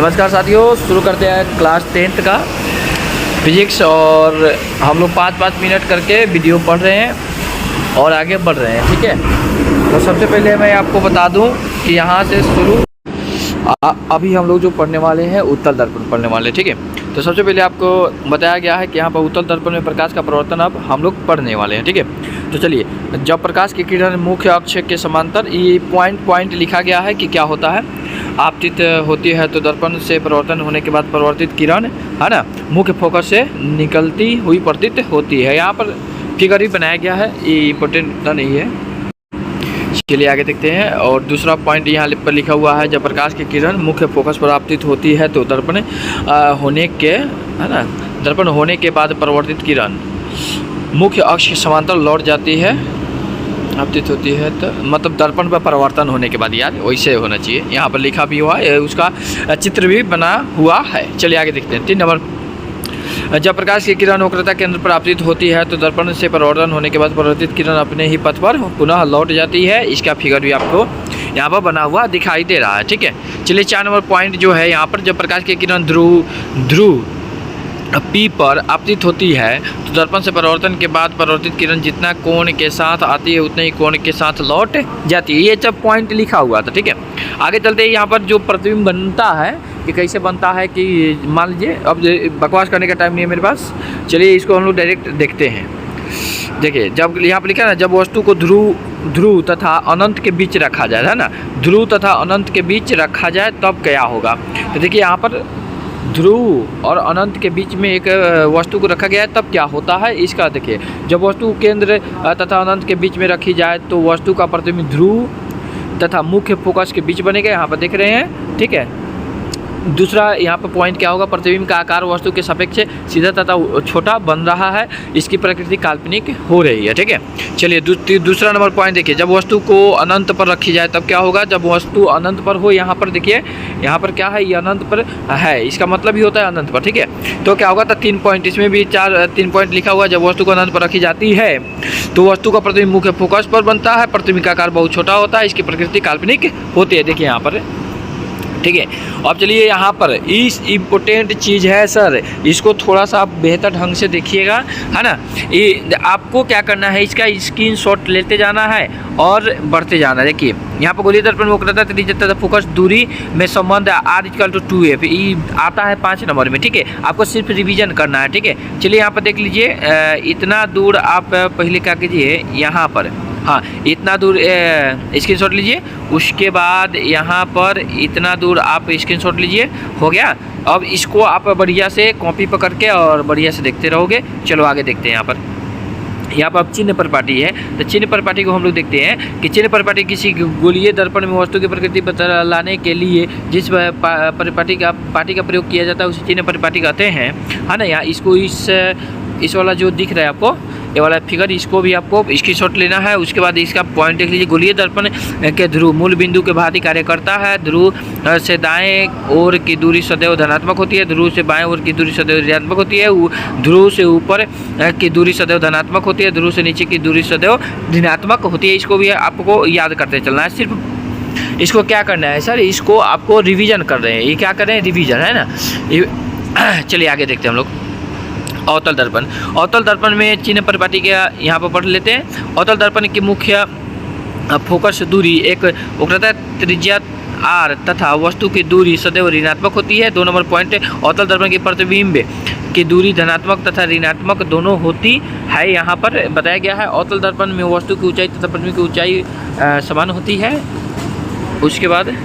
नमस्कार साथियों, शुरू करते हैं क्लास 10th का फिजिक्स। और हम लोग 5-5 मिनट करके वीडियो पढ़ रहे हैं और आगे बढ़ रहे हैं, ठीक है। तो सबसे पहले मैं आपको बता दूं कि यहाँ से शुरू अभी हम लोग जो पढ़ने वाले हैं उत्तल दर्पण पढ़ने वाले, ठीक है। तो सबसे पहले आपको बताया गया है कि यहाँ पर उत्तल दर्पण में प्रकाश का परिवर्तन अब हम लोग पढ़ने वाले हैं, ठीक है। तो चलिए, जब प्रकाश की किरण मुख्य अक्ष के समांतर, ये पॉइंट लिखा गया है कि क्या होता है, आपतित होती है तो दर्पण से परिवर्तन होने के बाद परिवर्तित किरण है ना मुख्य फोकस से निकलती हुई प्रतीत होती है। यहाँ पर फिगर भी बनाया गया है, ये इम्पोर्टेंट नहीं है, इसके लिए आगे देखते हैं। और दूसरा पॉइंट यहाँ पर लिखा हुआ है, जब प्रकाश की किरण मुख्य फोकस पर आपतित होती है तो दर्पण होने के बाद परिवर्तित किरण मुख्य अक्ष के समांतर लौट जाती है। आपतित होती है तो मतलब दर्पण पर परिवर्तन होने के बाद, यार वैसे होना चाहिए। यहाँ पर लिखा भी हुआ है, उसका चित्र भी बना हुआ है। चलिए आगे देखते हैं। 3 नंबर, जब प्रकाश की किरण वक्रता केंद्र पर आपतित होती है तो दर्पण से परिवर्तन होने के बाद परिवर्तित किरण अपने ही पथ पर पुनः लौट जाती है। इसका फिगर भी आपको यहाँ पर बना हुआ दिखाई दे रहा है, ठीक है। चलिए 4 नंबर पॉइंट जो है यहाँ पर, जब प्रकाश की किरण ध्रुव P पर आपतित होती है तो दर्पण से परिवर्तन के बाद परिवर्तित किरण जितना कोण के साथ आती है उतने ही कोण के साथ लौट जाती है। ये जब पॉइंट लिखा हुआ था, ठीक है। आगे चलते हैं। यहाँ पर जो प्रतिबिंब बनता है कि कैसे बनता है, कि मान लीजिए, अब बकवास करने का टाइम नहीं है मेरे पास, चलिए इसको हम लोग डायरेक्ट देखते हैं। देखिए, जब यहाँ पर लिखा है ना, जब वस्तु को ध्रुव तथा अनंत के बीच रखा जाए, है ना, ध्रुव तथा अनंत के बीच रखा जाए तब क्या होगा। तो देखिए यहाँ पर ध्रुव और अनंत के बीच में एक वस्तु को रखा गया है, तब क्या होता है इसका देखिए। जब वस्तु केंद्र तथा अनंत के बीच में रखी जाए तो वस्तु का प्रतिबिंब ध्रुव तथा मुख्य फोकस के बीच बनेगा, यहाँ पर देख रहे हैं, ठीक है। दूसरा यहाँ पर पॉइंट क्या होगा, प्रतिबिंब का आकार वस्तु के सापेक्ष सीधा तथा छोटा बन रहा है, इसकी प्रकृति काल्पनिक हो रही है, ठीक है। चलिए दूसरा नंबर पॉइंट देखिए, जब वस्तु को अनंत पर रखी जाए तब क्या होगा। जब वस्तु अनंत पर हो, यहाँ पर देखिए, यहाँ पर क्या है, ये अनंत पर है, इसका मतलब ही होता है अनंत पर, ठीक है। तो क्या होगा, तो 3 पॉइंट, इसमें भी 3 पॉइंट लिखा हुआ है। जब वस्तु को अनंत पर रखी जाती है तो वस्तु का प्रतिबिंब मुख्य फोकस पर बनता है, प्रतिबिंब का आकार बहुत छोटा होता है, इसकी प्रकृति काल्पनिक होती है, देखिए यहाँ पर, ठीक है। अब चलिए यहाँ पर इस इम्पोर्टेंट चीज़ है सर, इसको थोड़ा सा आप बेहतर ढंग से देखिएगा, है ना। ये आपको क्या करना है, इसका स्क्रीनशॉट लेते जाना है और बढ़ते जाना है। देखिए यहाँ पर गोलीय दर्पण वक्रता त्रिज्या तथा फोकस दूरी में संबंध R=2f, ये आता है 5 नंबर में, ठीक है। आपको सिर्फ रिवीजन करना है, ठीक है। चलिए यहाँ पर देख लीजिए, इतना दूर आप पहले क्या कीजिए, यहाँ पर, हाँ, इतना दूर स्क्रीनशॉट लीजिए, उसके बाद यहाँ पर इतना दूर आप स्क्रीनशॉट लीजिए, हो गया। अब इसको आप बढ़िया से कॉपी पकड़ के और बढ़िया से देखते रहोगे। चलो आगे देखते हैं। यहाँ पर अब चिन्ह परिपाटी है, तो चिन्ह परिपाटी को हम लोग देखते हैं कि चिन्ह परिपाटी किसी गोलीय दर्पण में वस्तु की प्रकृति बतलाने के लिए जिस परिपाटी का प्रयोग किया जाता है उसे चिन्ह परिपाटी कहते हैं, है ना। यहाँ इसको इस वाला जो दिख रहा है आपको, ये वाला फिगर, इसको भी आपको स्क्रीनशॉट लेना है। उसके बाद इसका पॉइंट देख लीजिए, गोलीय दर्पण के ध्रुव मूल बिंदु के भांति कार्य करता है। ध्रुव से दाएं ओर की दूरी सदैव धनात्मक होती है, ध्रुव से बाएं ओर की दूरी सदैव ऋणात्मक होती है, ध्रुव से ऊपर की दूरी सदैव धनात्मक होती है, ध्रुव से नीचे की दूरी सदैव ऋणात्मक होती है। इसको भी आपको याद करते चलना है। सिर्फ इसको क्या करना है सर, इसको आपको रिविज़न कर रहे हैं, ये क्या कर रहे हैं, रिविज़न, है ना। चलिए आगे देखते हैं हम लोग। अवतल दर्पण में चिन्ह परिपाटी के यहाँ पर पढ़ लेते हैं। अवतल दर्पण की मुख्य फोकस दूरी एक वक्रता त्रिज्या R तथा वस्तु की दूरी सदैव ऋणात्मक होती है। 2 नंबर पॉइंट, अवतल दर्पण की प्रतिबिंब की दूरी धनात्मक तथा ऋणात्मक दोनों होती है, यहाँ पर बताया गया है। अवतल दर्पण में वस्तु की ऊंचाई तथा प्रतिबिंब की ऊंचाई समान होती है। उसके बाद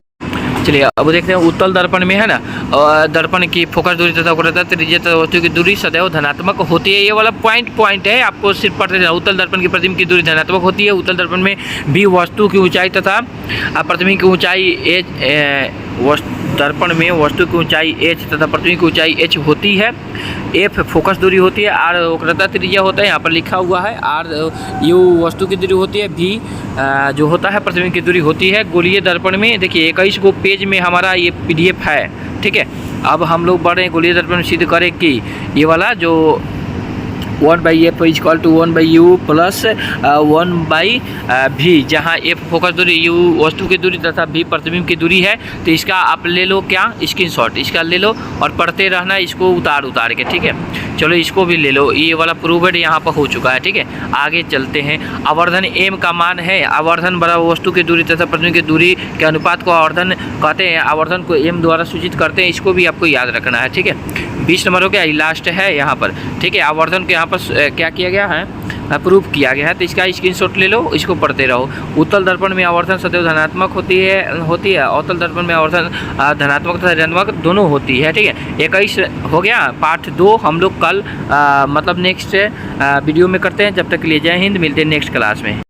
चलिए अब देखते हैं उत्तल दर्पण में, है ना, दर्पण की फोकस दूरी तथा वक्रता त्रिज्या तथा वस्तु की दूरी सदैव धनात्मक होती है। ये वाला पॉइंट है, आपको सिर्फ पढ़ते रहना। उत्तल दर्पण की प्रतिबिंब की दूरी धनात्मक होती है। उत्तल दर्पण में भी वस्तु की ऊंचाई तथा प्रतिबिंब की ऊंचाई दर्पण में वस्तु की ऊंचाई h तथा प्रतिबिंब की ऊंचाई h होती है। f फोकस दूरी होती है, r वक्रता त्रिज्या होता है, यहाँ पर लिखा हुआ है। r यू वस्तु की दूरी होती है, v जो होता है प्रतिबिंब की दूरी होती है। गोलीय दर्पण में देखिए 21 को पेज में हमारा ये PDF है, ठीक है। अब हम लोग बढ़ रहे हैं गोलीय दर्पण में, सिद्ध करें कि ये वाला जो 1/f is equal to 1/u plus 1/v, जहाँ f फोकस दूरी, u वस्तु की दूरी तथा v प्रतिबिंब की दूरी है। तो इसका आप ले लो क्या, स्क्रीनशॉट इसका ले लो और पढ़ते रहना इसको उतार के, ठीक है। चलो इसको भी ले लो, ये वाला प्रूव्ड यहाँ पर हो चुका है, ठीक है। आगे चलते हैं। आवर्धन m का मान है, आवर्धन बराबर वस्तु की दूरी तथा प्रतिबिंब की दूरी के अनुपात को आवर्धन कहते हैं। आवर्धन को m द्वारा सूचित करते हैं, इसको भी आपको याद रखना है, ठीक है। 20 नंबर हो गया, लास्ट है यहाँ पर, ठीक है। आवर्धन को यहाँ पर क्या किया गया है, प्रूफ किया गया है। तो इसका स्क्रीनशॉट ले लो, इसको पढ़ते रहो। उत्तल दर्पण में आवर्धन सदैव धनात्मक होती है। अवतल दर्पण में आवर्धन धनात्मक तथा ऋणात्मक दोनों होती है, ठीक है। 21 हो गया। पार्ट 2 हम लोग कल मतलब नेक्स्ट वीडियो में करते हैं। जब तक के लिए जय हिंद, मिलते हैं नेक्स्ट क्लास में।